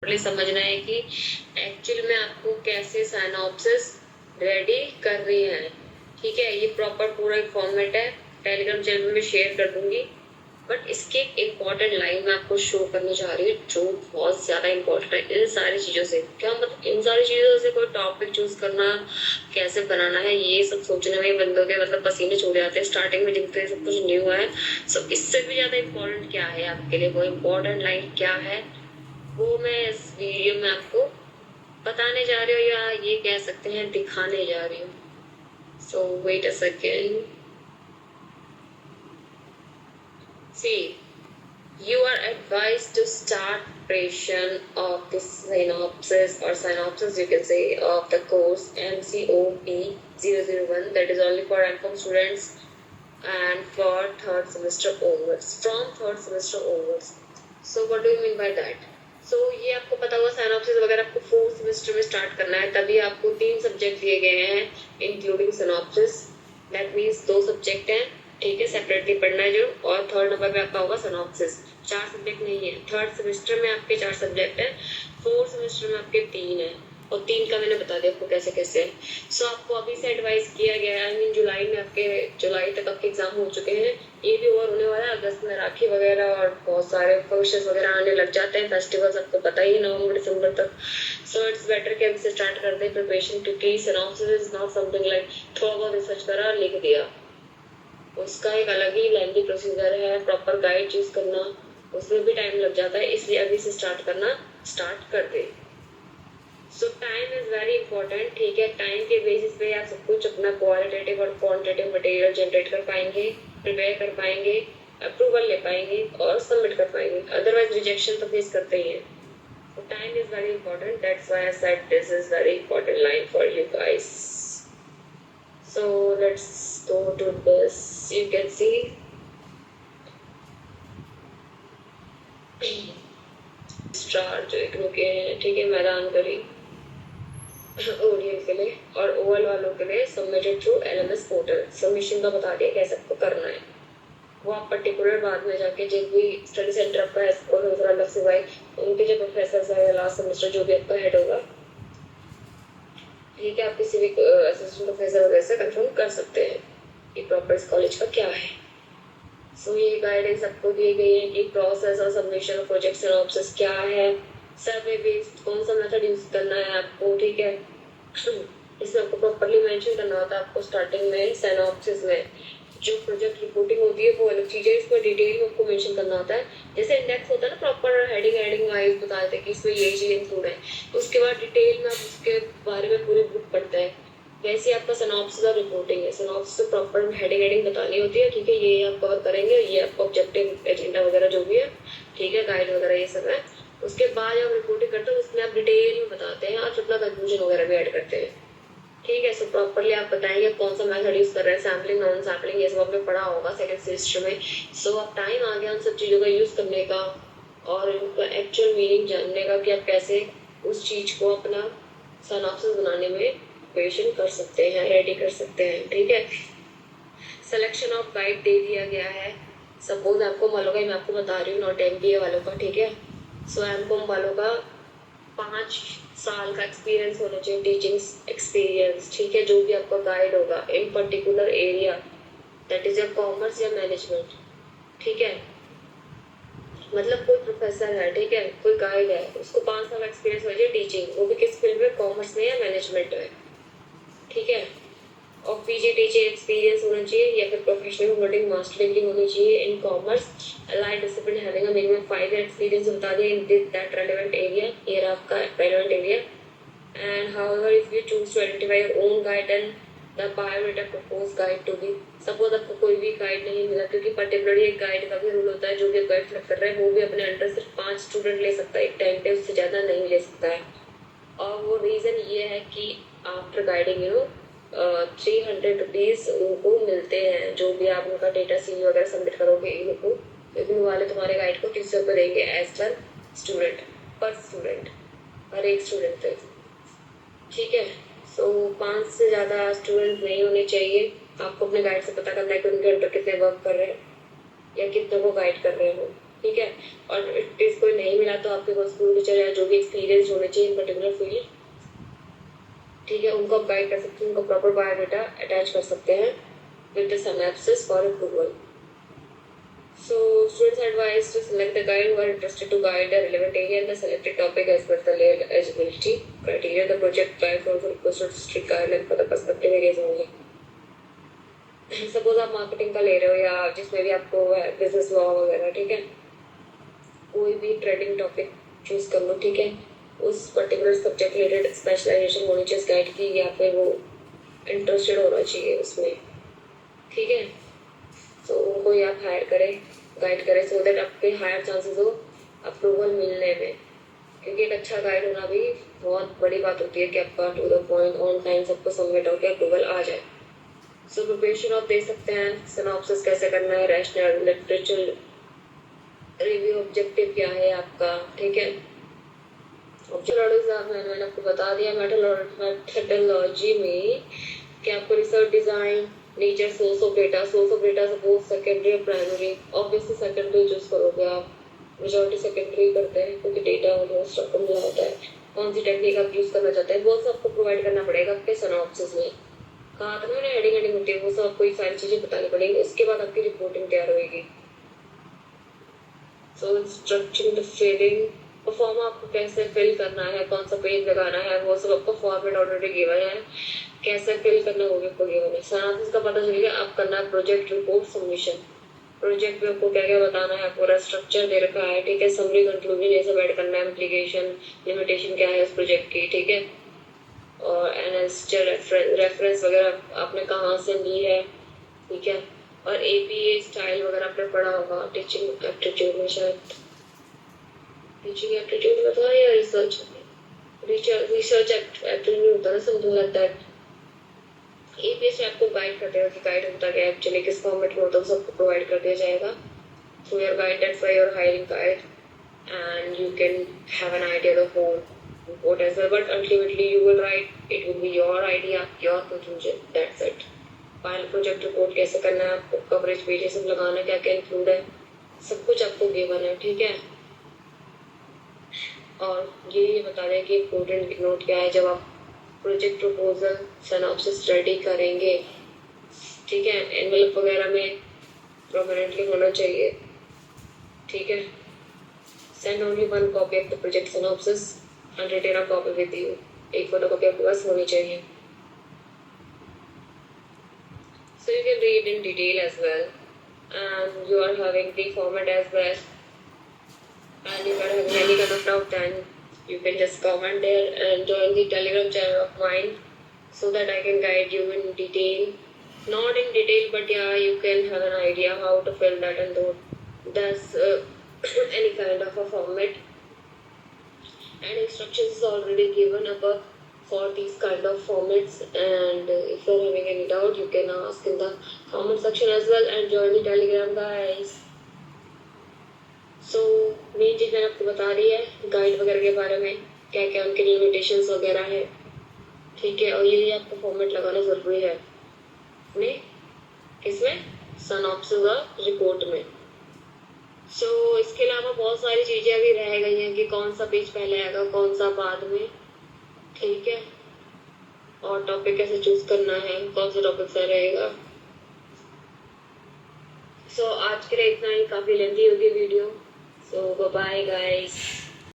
समझना है कि एक्चुअल में आपको कैसे साइनॉप्सिस रेडी कर रही है। ठीक है, ये प्रॉपर पूरा एक फॉर्मेट है, टेलीग्राम चैनल में शेयर कर दूंगी। बट इसके एक इम्पॉर्टेंट लाइन मैं आपको शो करने जा रही हूँ जो बहुत ज्यादा इम्पोर्टेंट है। इन सारी चीजों से क्या मतलब, इन सारी चीजों से कोई टॉपिक चूज करना, कैसे बनाना है, ये सब सोचने में बंदों के मतलब पसीने छूट जाते हैं स्टार्टिंग में, जिनके सब कुछ न्यू है। सो इससे भी ज्यादा इम्पोर्टेंट क्या है आपके लिए, वो इम्पोर्टेंट लाइन क्या है, वो मैं इस वीडियो में आपको बताने जा रही हूँ, या ये कह सकते हैं दिखाने जा रही हूँ। So wait a second. See, you are advised to start preparation of the synopsis or synopsis, you can say, of the course MCOP 001, that is only for M.Com students and for third semester onwards, from third semester onwards. So what do you mean by that? So ये आपको पता होगा, synopsis वगैरह आपको fourth semester में start करना है, तभी आपको 3 सब्जेक्ट दिए गए हैं including synopsis. That means 2 subject हैं, ठीक है, सेपरेटली पढ़ना है जो, और थर्ड नंबर पे आपका होगा सिनॉप्सिस। 4 सब्जेक्ट नहीं है, थर्ड सेमेस्टर में आपके 4 सब्जेक्ट है, फोर्थ सेमेस्टर में आपके 3 है, और 3 का मैंने बता दिया आपको कैसे कैसे। सो आपको अभी से एडवाइस किया गया है, आई मीन जुलाई में आपके, जुलाई तक आपके एग्जाम हो चुके हैं, ये भी ओवर होने वाला है। अगस्त में राखी वगैरह और बहुत सारे फंक्शंस वगैरह आने लग जाते हैं, फेस्टिवल्स आपको पता ही है, नवंबर दिसंबर तक। सो इट्स बेटर कि अभी से स्टार्ट कर दें प्रिपरेशन, क्योंकि synopsis is not something like थोड़ा बहुत रिसर्च करा लिख दिया। उसका एक अलग ही लेंथी प्रोसीजर है, प्रॉपर गाइड चूज करना, उसमें भी टाइम लग जाता है, इसलिए अभी से स्टार्ट करना स्टार्ट कर दे। So time is very important, ठीक है। टाइम के बेसिस पे आप सब कुछ अपना क्वालिटेटिव और क्वांटिटेटिव मटेरियल जनरेट कर पाएंगे, प्रिपेयर कर पाएंगे, अप्रूवल ले पाएंगे और सबमिट कर पाएंगे, अदरवाइज रिजेक्शन तो फेस करते ही हैं। So time is very important, that's why I said this is very important line for you guys. So let's go to this, you can see star जो एक रुके हैं, ठीक है, मैदान करी ओडीएल के लिए और ओवल वालों के लिए submitted through LMS portal. Submission का बता दिया कैसे आपको करना है, वो आप पर्टिकुलर बाद में जाके जिस भी स्टडी सेंटर आपका है, अलग से भाई उनके जो प्रोफेसर है, लास्ट सेमेस्टर जो भी आपका हेड होगा, ठीक है, आप किसी भी असिस्टेंट प्रोफेसर वगैरह से कंफर्म कर सकते हैं कि प्रॉपर इस कॉलेज का क्या है। सो ये गाइडेंस आपको दी गई है कि प्रोसेस और सबमिशन ऑफ प्रोजेक्ट सिनॉप्सिस क्या है, सर्वे बेस्ड कौन सा मेथड यूज करना है आपको, ठीक है। इसमें आपको प्रॉपर्ली मेंशन करना होता है आपको स्टार्टिंग में सिनॉप्सिस में। जो प्रोजेक्ट रिपोर्टिंग होती है वो अलग चीज है, इसमें डिटेल में आपको मेंशन करना होता है। जैसे इंडेक्स होता है ना, प्रॉपर हेडिंग वाइज बता देते हैं कि इसमें ये चीज इंक्लूड है, उसके बाद डिटेल में आप उसके बारे में पूरी बुक पढ़ते हैं। वैसे आपका सिनॉप्सिस और रिपोर्टिंग है, सिनॉप्सिस तो प्रॉपर हेडिंग बतानी होती है, ठीक है, ये आप कवर करेंगे, ये आपका ऑब्जेक्टिव एजेंडा वगैरह जो भी है, ठीक है, गाइड वगैरह ये सब है। उसके बाद जब रिपोर्टिंग करते हैं उसमें आप डिटेल में बताते हैं और अपना कंक्लूजन वगैरह भी ऐड करते हैं, ठीक है। सो प्रॉपरली आप बताएंगे कौन सा मेथड यूज कर रहे हैं, सैम्पलिंग, नॉन सैम्पलिंग, ये सब आपने पढ़ा होगा सेकंड सेमेस्टर में। सो अब टाइम आ गया उन सब चीज़ों का यूज करने का और उनका एक्चुअल मीनिंग जानने का कि आप कैसे उस चीज को अपना सिनॉप्सिस बनाने में प्रिपरेशन कर सकते हैं, रेडी कर सकते हैं, ठीक है। सिलेक्शन ऑफ गाइड दे दिया गया है। सपोज आपको मालूम है, मैं आपको बता रही हूँ, नॉट एमबीए वालों का, ठीक है। सो एमकॉम वालों का 5 साल का एक्सपीरियंस होना चाहिए, टीचिंग एक्सपीरियंस, ठीक है, जो भी आपका गाइड होगा इन पर्टिकुलर एरिया, दैट इज या कॉमर्स या मैनेजमेंट, ठीक है। मतलब कोई प्रोफेसर है, ठीक है, कोई गाइड है, उसको 5 साल एक्सपीरियंस होना चाहिए टीचिंग, वो भी किस फील्ड में, कॉमर्स में या मैनेजमेंट में, ठीक है। और पीजी टीचिंग एक्सपीरियंस होना चाहिए या फिर प्रोफेशनल होल्डिंग मास्टर डिग्री होनी चाहिए in commerce, allied discipline having a minimum 5 year experience बता दिया इन दैट रेलेवेंट एरिया, ये रहा आपका relevant area. And however if you choose to identify your own guide and the biodata propose guide to be, suppose आपको कोई भी guide नहीं मिला, क्योंकि पर्टिकुलरली एक गाइड का भी रूल होता है, जो भी गाइड सेलेक्ट कर रहे हैं वो भी अपने अंडर सिर्फ 5 स्टूडेंट ले सकता है एक टाइम पे, उससे ज़्यादा नहीं ले सकता है। और वो रीज़न ये है कि आफ्टर गाइडिंग 300 रुपीज़ उनको मिलते हैं, जो भी आप उनका डेटा सीवी वगैरह सबमिट करोगे इनको, लेकिन वाले तुम्हारे गाइड को 300 रुपये देंगे एज पर स्टूडेंट, हर एक स्टूडेंट पे, ठीक है। सो 5 से ज़्यादा स्टूडेंट नहीं होने चाहिए। आपको अपने गाइड से पता करना है कि उनके अंडर कितने वर्क कर रहे हैं या कितने को गाइड कर रहे हो, ठीक है। और इस कोई नहीं मिला तो आपके पास स्कूल टीचर या जो भी एक्सपीरियंस होने चाहिए इन पर्टिकुलर फील्ड, ठीक है, उनको आप गाइड कर सकते हैं, उनको प्रॉपर बायोडाटा अटैच कर सकते हैं with the synopsis for approval. So, students are advised to select the guide who are interested to guide the relevant area and the selected topic as per the eligibility criteria. The project guide also requested strict guidelines for the perspective areas only. Suppose आप marketing का ले रहे हो या जिसमें भी आपको business law वगैरह, ठीक है, कोई भी ट्रेडिंग टॉपिक चूज कर लो, ठीक है, उस पर्टिकुलर सब्जेक्ट रिलेटेड स्पेशलाइजेशन होनी चाहिए गाइड की, या फिर वो इंटरेस्टेड होना चाहिए उसमें, ठीक है। तो उनको ही आप हायर करें, गाइड करें, सो दैट आपके हायर चांसेस हो अप्रूवल मिलने में, क्योंकि एक अच्छा गाइड होना भी बहुत बड़ी बात होती है कि आपका to the point on time सबको सबमिट होकर अप्रूवल आ जाए। सो प्रिपरेशन आप दे सकते हैं, सिनॉप्सिस कैसे करना है, रैशनल लिटरेचर रिव्यू, ऑब्जेक्टिव क्या है आपका, ठीक है। मैंने आपको बता दिया मेथोडोलॉजी में कि आपको research design, nature, source of data suppose secondary और प्राइमरी, ऑब्वियसली सेकेंडरी चूज करोगे आप, मेजॉरिटी सेकेंडरी करते हैं क्योंकि डेटा ऑलमोस्ट आपको मिला होता है। कौन सी टेक्निक आप यूज करना चाहते हैं वो सब आपको प्रोवाइड करना पड़ेगा आपके सिनॉप्सिस में। कहा था मैंने हेडिंग होती है, वो सब आपको ये सारी चीजें बतानी पड़ेगी, उसके बाद आपकी रिपोर्टिंग तैयार होगी। सो स्ट्रक्चरिंग द फिलिंग, फॉर्म आपको कैसे फिल करना है, कौन सा पेज लगाना है, वो सब आपको फॉर्मेट ऑलरेडी गिवन है, कैसे फिल करना होगा आपको गिवन है। सिनॉप्सिस का पता चलेगा आप करना है प्रोजेक्ट रिपोर्ट सबमिशन, प्रोजेक्ट में आपको क्या क्या बताना है, पूरा स्ट्रक्चर दे रखा है, ठीक है, समरी कंक्लूजन ये सब ऐड करना है, एप्लीकेशन लिमिटेशन क्या है उस प्रोजेक्ट की, ठीक है, और रेफरेंस वगैरह आपने कहाँ से ली है, ठीक है, और एपीए स्टाइल वगैरह आपने पढ़ा होगा टीचिंग एप्टीट्यूड में, शायद टीचिंग एप्टीट्यूड में था या रिसर्च एप्टीट्यूड होता है, समथिंग लाइक दैट। एपीए से आपको गाइड करते हैं कि गाइड होता क्या एक्चुअली, किस फॉर्मेट में होता है, सबको प्रोवाइड कर दिया जाएगा through your guide, that's why your hiring guide, and you can have an idea of the whole report as well, but ultimately you will write, it will be your idea, your conclusion, that's it. Final project report कैसे करना है, आपको coverage page ये सब लगाना, क्या क्या include है, सब कुछ आपको गिवन है, ठीक है। और ये बता दें कि इम्पोर्टेंट नोट क्या है जब आप प्रोजेक्ट प्रपोजल सिनॉप्सिस रेडी करेंगे, ठीक है, एनवेलप वगैरह में प्रोमिनेंटली होना चाहिए, ठीक है। Send only one copy of the project synopsis and retain a copy with you. एक फोटोकॉपी आपके पास होनी चाहिए। So you can read in detail as well, and you are having the format as well. And if you are having any kind of doubt, then you can just comment there and join the Telegram channel of mine, so that I can guide you in detail. Not in detail, but yeah, you can have an idea how to fill that and do. That's any kind of a format, and instructions is already given above for these kind of formats, and if you're having any doubt you can ask in the comment section as well, and join the Telegram guys. So main चीज मैंने आपको बता दी है guide वगैरह के बारे में, क्या क्या उनके लिमिटेशंस वगैरह है, ठीक है, और ये आपको फॉर्मेट लगाना जरूरी है अपने किसमें, सिनॉप्सिस और रिपोर्ट में। इसके अलावा बहुत सारी चीजें अभी रह गई हैं कि कौन सा पेज पहले आएगा, कौन सा बाद में, ठीक है, और टॉपिक कैसे चूज करना है, कौन सा टॉपिक सही रहेगा। आज के लिए इतना ही, काफी लेंथी होगी वीडियो। Bye guys.